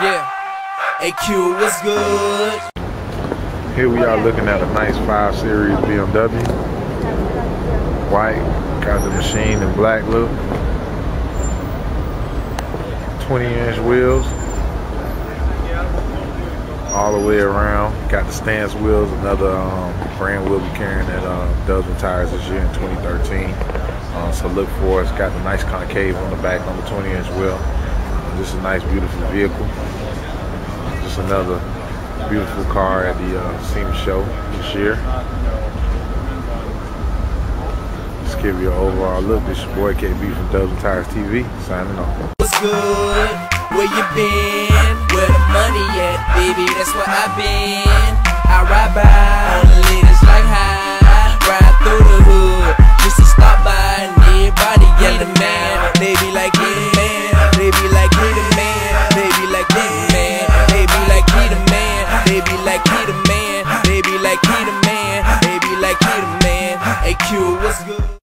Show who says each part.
Speaker 1: Yeah, AQ was good.
Speaker 2: Here we are looking at a nice 5 Series BMW. White, got the machine in black look. 20-inch wheels. All the way around. Got the stance wheels, another brand we'll be carrying at Dublin Tires this year in 2013. So look for it. It's got the nice concave on the back on the 20-inch wheel. Just a nice, beautiful vehicle. Just another beautiful car at the SEMA show this year. Just give you an overall look. This your boy KB from Dublin Tires TV, signing off.
Speaker 1: What's good? Where you been? Where the money at, baby? That's where I been. I ride by on the latest like high, ride through the hood.